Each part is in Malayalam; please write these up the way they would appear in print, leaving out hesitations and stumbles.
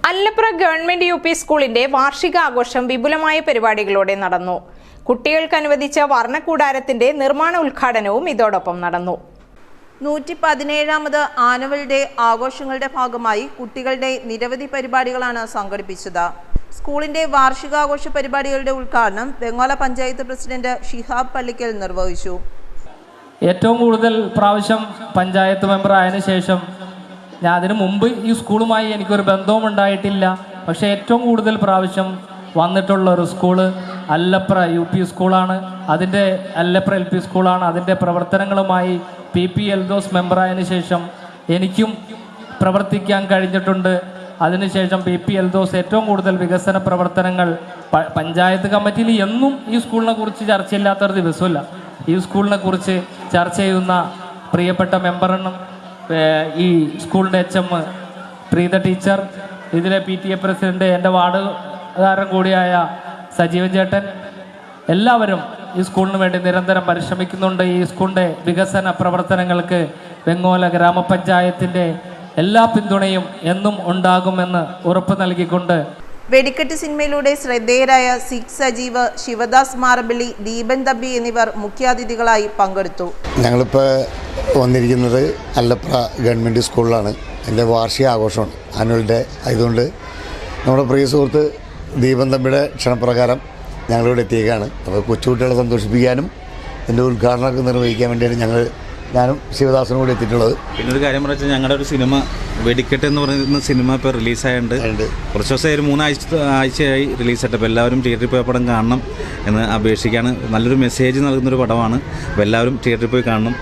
അല്ലപ്ര ഗവൺമെന്റ് യു പി സ്കൂളിന്റെ വാർഷികാഘോഷം വിപുലമായ പരിപാടികളോടെ നടന്നു. കുട്ടികൾക്ക് അനുവദിച്ച വർണ്ണക്കൂടാരത്തിന്റെ നിർമ്മാണ ഉദ്ഘാടനവും ഇതോടൊപ്പം നടന്നു. 117ാമത് ആനുവൽ ഡേ ആഘോഷങ്ങളുടെ ഭാഗമായി കുട്ടികളുടെ നിരവധി പരിപാടികളാണ് സംഘടിപ്പിച്ചത്. സ്കൂളിന്റെ വാർഷികാഘോഷ പരിപാടികളുടെ ഉദ്ഘാടനം വെങ്ങോല പഞ്ചായത്ത് പ്രസിഡന്റ് ഷിഹാബ് പള്ളിക്കൽ നിർവഹിച്ചു. ഏറ്റവും കൂടുതൽ പ്രാവശ്യം പഞ്ചായത്ത് മെമ്പർ ആയതിനു ശേഷം ഞാൻ അതിനു മുമ്പ് ഈ സ്കൂളുമായി എനിക്കൊരു ബന്ധവും ഉണ്ടായിട്ടില്ല. പക്ഷേ ഏറ്റവും കൂടുതൽ പ്രാവശ്യം വന്നിട്ടുള്ള ഒരു സ്കൂള് അല്ലപ്ര യു പി സ്കൂളാണ്. അതിൻ്റെ അല്ലപ്ര എൽ പി സ്കൂളാണ്. അതിൻ്റെ പ്രവർത്തനങ്ങളുമായി PP എൽദോസ് മെമ്പറായതിനു ശേഷം എനിക്കും പ്രവർത്തിക്കാൻ കഴിഞ്ഞിട്ടുണ്ട്. അതിനുശേഷം PP എൽദോസ് ഏറ്റവും കൂടുതൽ വികസന പ്രവർത്തനങ്ങൾ പഞ്ചായത്ത് കമ്മിറ്റിയിൽ എന്നും ഈ സ്കൂളിനെ കുറിച്ച് ചർച്ചയില്ലാത്തൊരു ദിവസമില്ല. ഈ സ്കൂളിനെ കുറിച്ച് ചർച്ച ചെയ്യുന്ന പ്രിയപ്പെട്ട മെമ്പറെന്നും ഈ സ്കൂളിൻ്റെ HM പ്രീത ടീച്ചർ, ഇതിലെ PTA പ്രസിഡന്റ്, എൻ്റെ വാർഡുകാരൻ കൂടിയായ സജീവൻ ചേട്ടൻ, എല്ലാവരും ഈ സ്കൂളിന് വേണ്ടി നിരന്തരം പരിശ്രമിക്കുന്നുണ്ട്. ഈ സ്കൂളിൻ്റെ വികസന പ്രവർത്തനങ്ങൾക്ക് വെങ്ങോല ഗ്രാമപഞ്ചായത്തിൻ്റെ എല്ലാ പിന്തുണയും എന്നും ഉണ്ടാകുമെന്ന് ഉറപ്പ് നൽകിക്കൊണ്ട് വെടിക്കെട്ട് സിനിമയിലൂടെ ശ്രദ്ധേയരായ സിഖ് സജീവ്, ശിവദാസ് മാറമ്പള്ളി, ദീപൻ തമ്പി എന്നിവർ മുഖ്യാതിഥികളായി പങ്കെടുത്തു. ഞങ്ങളിപ്പോൾ വന്നിരിക്കുന്നത് അല്ലപ്ര ഗവൺമെൻറ് സ്കൂളിലാണ്. എൻ്റെ വാർഷിക ആഘോഷമാണ്, ആനുവൽ ഡേ ആയതുകൊണ്ട് നമ്മുടെ പ്രിയ സുഹൃത്ത് ദീപൻ തമ്പിയുടെ ക്ഷണപ്രകാരം ഞങ്ങളിവിടെ എത്തിയേക്കാണ്. അപ്പോൾ കൊച്ചുകുട്ടികളെ സന്തോഷിപ്പിക്കാനും എൻ്റെ ഉദ്ഘാടനമൊക്കെ നിർവഹിക്കാൻ വേണ്ടിയാണ് ഞാനും ശിവദാസനും കൂടി എത്തിയിട്ടുള്ളത്. പിന്നെ ഒരു കാര്യം പറഞ്ഞാൽ ഞങ്ങളുടെ ഒരു സിനിമ വെടിക്കെട്ട് എന്ന് പറയുന്ന സിനിമ ഇപ്പോൾ റിലീസായുണ്ട്. കുറച്ച് ദിവസം ഒരു 3 ആഴ്ചയായി റിലീസായിട്ട്. അപ്പോൾ എല്ലാവരും തിയേറ്ററിൽ പോയി പടം കാണണം എന്ന് അപേക്ഷിക്കുകയാണ്. നല്ലൊരു മെസ്സേജ് നൽകുന്നൊരു പടമാണ്. അപ്പോൾ എല്ലാവരും തിയേറ്ററിൽ പോയി കാണണം.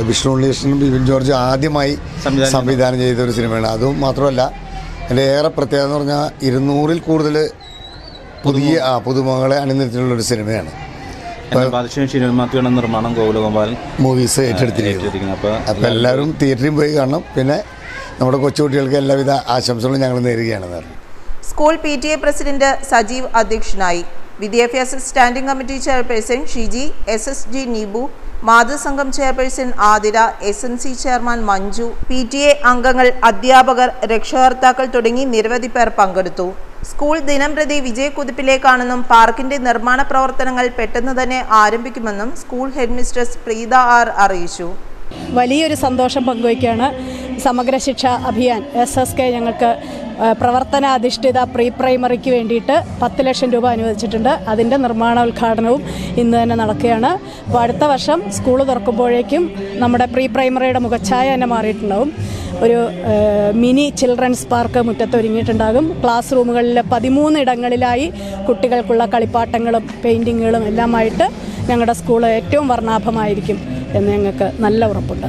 വിഷ്ണു ഉണ്ണികൃഷ്ണനും ബിബിൻ ജോർജ് ആദ്യമായി സംവിധാനം ചെയ്ത ഒരു സിനിമയാണ്. അതും മാത്രമല്ല എൻ്റെ ഏറെ പ്രത്യേകത എന്ന് പറഞ്ഞാൽ 200-ൽ കൂടുതൽ പുതിയ പുതുമുഖങ്ങളെ അണിനിരത്തിലുള്ളൊരു സിനിമയാണ്. നിർമ്മാണം ഗോകുലഗോപാൽ മൂവീസ് ഏറ്റെടുത്തിരിക്കുന്നത്. അപ്പോൾ എല്ലാവരും തിയേറ്ററിൽ പോയി കാണണം. പിന്നെ നമ്മുടെ കൊച്ചുകുട്ടികൾക്ക് എല്ലാവിധ ആശംസകളും ഞങ്ങൾ നേരുകയാണെന്ന് പറഞ്ഞു. സ്കൂൾ PTA പ്രസിഡന്റ് സജീവ് അധ്യക്ഷനായി. വിദ്യാഭ്യാസ standing committee chairperson Shiji, SSG Neebu, മാതൃസംഘം chairperson Athira, SNC chairman Manju, PTA അംഗങ്ങൾ, അധ്യാപകർ, രക്ഷകർത്താക്കൾ തുടങ്ങി നിരവധി പേർ പങ്കെടുത്തു. സ്കൂൾ ദിനംപ്രതി വിജയക്കുതിപ്പിലേക്കാണെന്നും പാർക്കിന്റെ നിർമ്മാണ പ്രവർത്തനങ്ങൾ പെട്ടെന്ന് തന്നെ ആരംഭിക്കുമെന്നും school head mistress Preetha R അറിയിച്ചു. വലിയൊരു സന്തോഷം പങ്കുവയ്ക്കുകയാണ്. സമഗ്ര ശിക്ഷാ അഭിയാൻ SSK ഞങ്ങൾക്ക് പ്രവർത്തനാധിഷ്ഠിത പ്രീ പ്രൈമറിക്ക് വേണ്ടിയിട്ട് 10 ലക്ഷം രൂപ അനുവദിച്ചിട്ടുണ്ട്. അതിൻ്റെ നിർമ്മാണ ഉദ്ഘാടനവും ഇന്ന് തന്നെ നടക്കുകയാണ്. അപ്പോൾ അടുത്ത വർഷം സ്കൂൾ തുറക്കുമ്പോഴേക്കും നമ്മുടെ പ്രീ പ്രൈമറിയുടെ മുഖച്ഛായ തന്നെ മാറിയിട്ടുണ്ടാവും. ഒരു മിനി ചിൽഡ്രൻസ് പാർക്ക് മുറ്റത്തൊരുങ്ങിയിട്ടുണ്ടാകും. ക്ലാസ് റൂമുകളിൽ 13 ഇടങ്ങളിലായി കുട്ടികൾക്കുള്ള കളിപ്പാട്ടങ്ങളും പെയിൻറ്റിങ്ങുകളും എല്ലാമായിട്ട് ഞങ്ങളുടെ സ്കൂൾ ഏറ്റവും വർണ്ണാഭമായിരിക്കും എന്ന് ഞങ്ങൾക്ക് നല്ല ഉറപ്പുണ്ട്.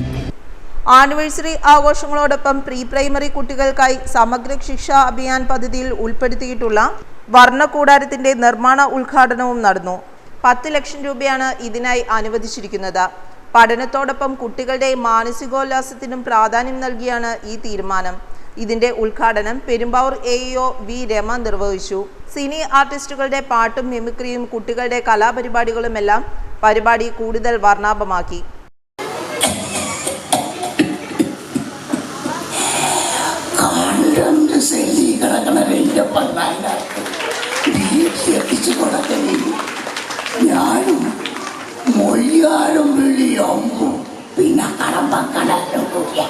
ആനിവേഴ്സറി ആഘോഷങ്ങളോടൊപ്പം പ്രീ പ്രൈമറി കുട്ടികൾക്കായി സമഗ്ര ശിക്ഷാ അഭിയാൻ പദ്ധതിയിൽ ഉൾപ്പെടുത്തിയിട്ടുള്ള വർണ്ണക്കൂടാരത്തിന്റെ നിർമ്മാണ ഉദ്ഘാടനവും നടന്നു. 10 ലക്ഷം രൂപയാണ് ഇതിനായി അനുവദിച്ചിരിക്കുന്നത്. പഠനത്തോടൊപ്പം കുട്ടികളുടെ മാനസികോല്ലാസത്തിനും പ്രാധാന്യം നൽകിയാണ് ഈ തീരുമാനം. ഇതിന്റെ ഉദ്ഘാടനം പെരുമ്പാവൂർ AEO V രമ നിർവഹിച്ചു. സിനി ആർട്ടിസ്റ്റുകളുടെ പാട്ടും മിമിക്രിയും കുട്ടികളുടെ കലാപരിപാടികളുമെല്ലാം പരിപാടി കൂടുതൽ വർണ്ണാഭമാക്കി. ഞാനും മൊഴിയാരും വിളിയൊമ്പും പിന്നെ കടമ്പക്കടലും കൂടിയ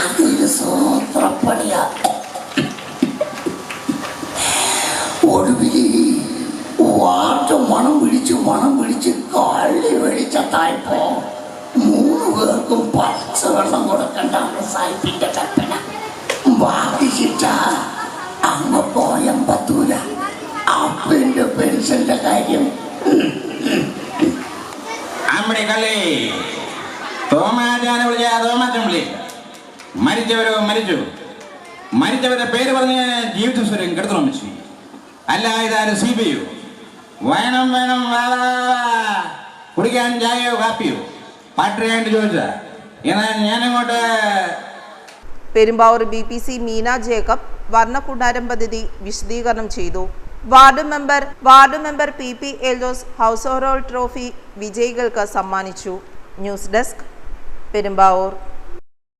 അതൊരു സൂത്രപ്പണിയാ. ഒടുവിൽ വാട്ട് മണം പിടിച്ച് കള്ളി വെളിച്ചത്തായപ്പോ 3 പേർക്കും പച്ചവെള്ളം കൊടുക്കണ്ടാണ് സാഹിബിന്റെ കൽപ്പന. ബാക്കി ശിക്ഷ അങ്ങ് കോയമ്പത്തൂര അപ്പന്റെ പെൻഷന്റെ കാര്യം. മരിച്ചവരുടെ പേര് പറഞ്ഞ് ജീവിതസ്വരം കെടുത്തണം വെച്ചു. അല്ല, ഇതാരും CBI വേണം കുടിക്കാൻ ചായയോ കാപ്പിയോ പാട്ടറിയാണ്ട് ചോദിച്ചാ എന്നാൽ ഞാനങ്ങോട്ട്. പെരുമ്പാവൂർ BPC മീന ജേക്കബ് വർണ്ണക്കൂടാരം പദ്ധതി വിശദീകരണം ചെയ്തു. Ward member PP Eldhose house overall trophy വിജയികൾക്ക് സമ്മാനിച്ചു. News desk, Perumbavoor.